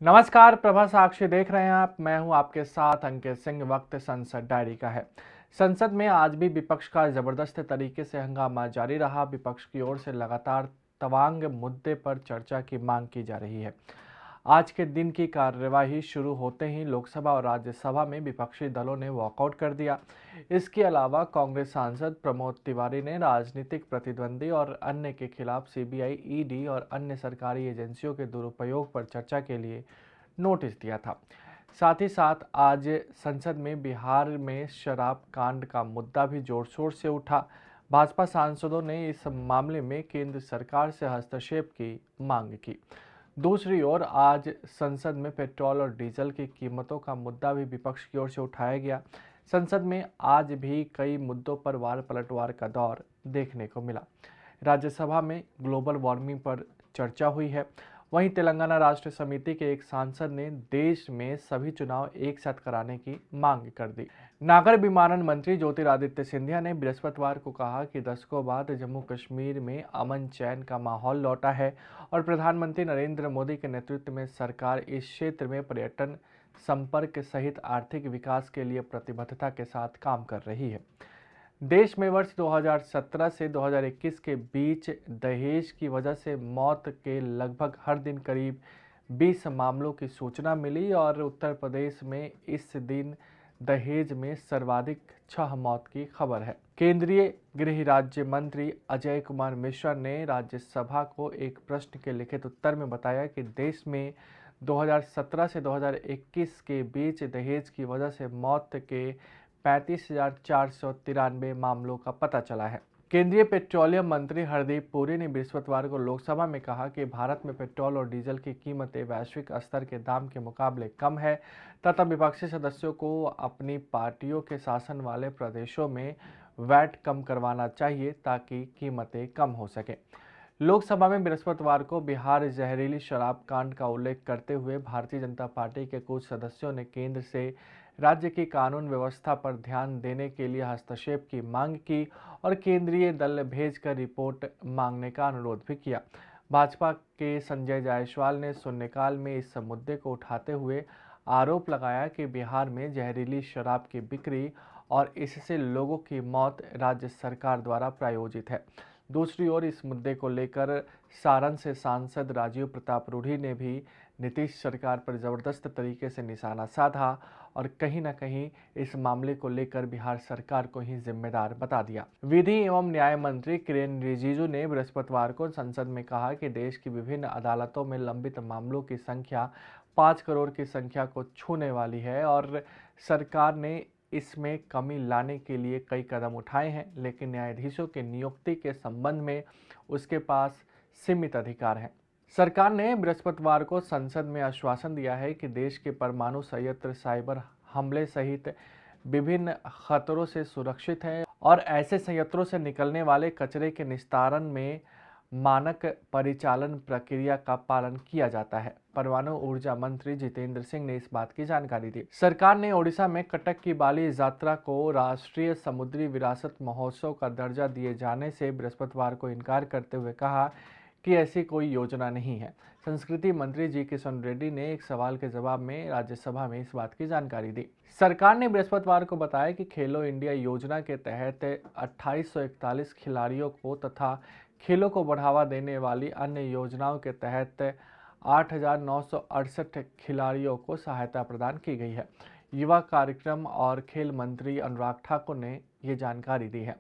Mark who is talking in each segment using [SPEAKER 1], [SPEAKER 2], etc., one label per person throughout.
[SPEAKER 1] नमस्कार, प्रभा साक्षी देख रहे हैं आप। मैं हूं आपके साथ अंकित सिंह। वक्त संसद डायरी का है। संसद में आज भी विपक्ष का जबरदस्त तरीके से हंगामा जारी रहा। विपक्ष की ओर से लगातार तवांग मुद्दे पर चर्चा की मांग की जा रही है। आज के दिन की कार्यवाही शुरू होते ही लोकसभा और राज्यसभा में विपक्षी दलों ने वॉकआउट कर दिया। इसके अलावा कांग्रेस सांसद प्रमोद तिवारी ने राजनीतिक प्रतिद्वंदी और अन्य के खिलाफ सीबीआई, ईडी और अन्य सरकारी एजेंसियों के दुरुपयोग पर चर्चा के लिए नोटिस दिया था। साथ ही साथ आज संसद में बिहार में शराब कांड का मुद्दा भी जोर शोर से उठा। भाजपा सांसदों ने इस मामले में केंद्र सरकार से हस्तक्षेप की मांग की। दूसरी ओर आज संसद में पेट्रोल और डीजल की कीमतों का मुद्दा भी विपक्ष की ओर से उठाया गया। संसद में आज भी कई मुद्दों पर वार पलटवार का दौर देखने को मिला। राज्यसभा में ग्लोबल वार्मिंग पर चर्चा हुई है। वहीं तेलंगाना राष्ट्र समिति के एक सांसद ने देश में सभी चुनाव एक साथ कराने की मांग कर दी। नागर विमानन मंत्री ज्योतिरादित्य सिंधिया ने बृहस्पतिवार को कहा कि दशकों बाद जम्मू कश्मीर में अमन चैन का माहौल लौटा है और प्रधानमंत्री नरेंद्र मोदी के नेतृत्व में सरकार इस क्षेत्र में पर्यटन, संपर्क सहित आर्थिक विकास के लिए प्रतिबद्धता के साथ काम कर रही है। देश में वर्ष 2017 से 2021 के बीच दहेज की वजह से मौत के लगभग हर दिन करीब 20 मामलों की सूचना मिली और उत्तर प्रदेश में इस दिन दहेज में सर्वाधिक 6 मौत की खबर है। केंद्रीय गृह राज्य मंत्री अजय कुमार मिश्रा ने राज्यसभा को एक प्रश्न के लिखित उत्तर में बताया कि देश में 2017 से 2021 के बीच दहेज की वजह से मौत के 35,493 मामलों का पता चला है। केंद्रीय पेट्रोलियम मंत्री हरदीप पुरी ने बृहस्पतिवार को लोकसभा में कहा कि भारत में पेट्रोल और डीजल की कीमतें वैश्विक स्तर के दाम के मुकाबले कम है तथा विपक्षी सदस्यों को अपनी पार्टियों के शासन वाले प्रदेशों में वैट कम करवाना चाहिए ताकि कीमतें कम हो सके। लोकसभा में बृहस्पतिवार को बिहार जहरीली शराब कांड का उल्लेख करते हुए भारतीय जनता पार्टी के कुछ सदस्यों ने केंद्र से राज्य की कानून व्यवस्था पर ध्यान देने के लिए हस्तक्षेप की मांग की और केंद्रीय दल भेजकर रिपोर्ट मांगने का अनुरोध भी किया। भाजपा के संजय जायसवाल ने शून्यकाल में इस मुद्दे को उठाते हुए आरोप लगाया कि बिहार में जहरीली शराब की बिक्री और इससे लोगों की मौत राज्य सरकार द्वारा प्रायोजित है। दूसरी ओर इस मुद्दे को लेकर सारण से सांसद राजीव प्रताप रूढ़ी ने भी नीतीश सरकार पर जबरदस्त तरीके से निशाना साधा और कहीं न कहीं इस मामले को लेकर बिहार सरकार को ही जिम्मेदार बता दिया। विधि एवं न्याय मंत्री किरेन रिजिजू ने बृहस्पतिवार को संसद में कहा कि देश की विभिन्न अदालतों में लंबित मामलों की संख्या 5 करोड़ की संख्या को छूने वाली है और सरकार ने इसमें कमी लाने के लिए कई कदम उठाए हैं, लेकिन न्यायाधीशों की नियुक्ति के संबंध में उसके पास सीमित अधिकार हैं। सरकार ने बृहस्पतिवार को संसद में आश्वासन दिया है कि देश के परमाणु संयंत्र साइबर हमले सहित विभिन्न खतरों से सुरक्षित है और ऐसे संयंत्रों से निकलने वाले कचरे के निस्तारण में मानक परिचालन प्रक्रिया का पालन किया जाता है। परमाणु ऊर्जा मंत्री जितेंद्र सिंह ने इस बात की जानकारी दी। सरकार ने ओडिशा में कटक की बाली यात्रा को राष्ट्रीय समुद्री विरासत महोत्सव का दर्जा दिए जाने से बृहस्पतिवार को इनकार करते हुए कहा कि ऐसी कोई योजना नहीं है। संस्कृति मंत्री जी किशन रेड्डी ने एक सवाल के जवाब में राज्यसभा में इस बात की जानकारी दी। सरकार ने बृहस्पतिवार को बताया कि खेलो इंडिया योजना के तहत 2841 खिलाड़ियों को तथा खेलों को बढ़ावा देने वाली अन्य योजनाओं के तहत 8,968 खिलाड़ियों को सहायता प्रदान की गई है। युवा कार्यक्रम और खेल मंत्री अनुराग ठाकुर ने ये जानकारी दी है।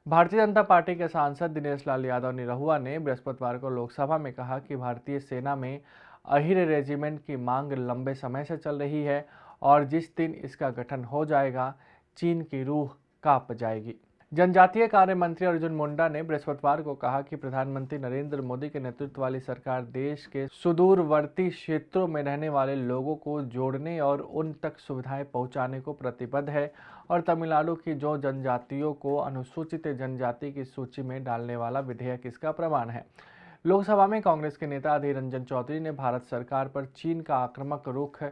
[SPEAKER 1] भारतीय जनता पार्टी के सांसद दिनेश लाल यादव निरहुआ ने बृहस्पतिवार को लोकसभा में कहा कि भारतीय सेना में अहिर रेजिमेंट की मांग लंबे समय से चल रही है और जिस दिन इसका गठन हो जाएगा, चीन की रूह कांप जाएगी। जनजातीय कार्य मंत्री अर्जुन मुंडा ने बृहस्पतिवार को कहा कि प्रधानमंत्री नरेंद्र मोदी के नेतृत्व वाली सरकार देश के सुदूरवर्ती क्षेत्रों में रहने वाले लोगों को जोड़ने और उन तक सुविधाएं पहुंचाने को प्रतिबद्ध है और तमिलनाडु की जो जनजातियों को अनुसूचित जनजाति की सूची में डालने वाला विधेयक इसका प्रमाण है। लोकसभा में कांग्रेस के नेता अधीर रंजन चौधरी ने भारत सरकार पर चीन का आक्रामक रुख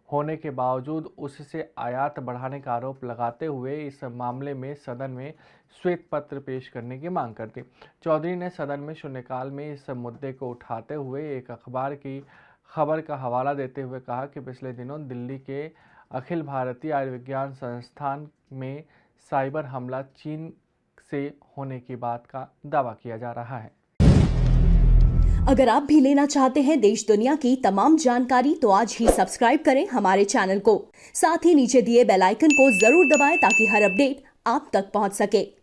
[SPEAKER 1] होने के बावजूद उससे आयात बढ़ाने का आरोप लगाते हुए इस मामले में सदन में श्वेत पत्र पेश करने की मांग कर दी। चौधरी ने सदन में शून्यकाल में इस मुद्दे को उठाते हुए एक अखबार की खबर का हवाला देते हुए कहा कि पिछले दिनों दिल्ली के अखिल भारतीय आयुर्विज्ञान संस्थान में साइबर हमला चीन से होने की बात का दावा किया जा रहा है।
[SPEAKER 2] अगर आप भी लेना चाहते हैं देश दुनिया की तमाम जानकारी तो आज ही सब्सक्राइब करें हमारे चैनल को। साथ ही नीचे दिए बेल आइकन को जरूर दबाएं ताकि हर अपडेट आप तक पहुंच सके।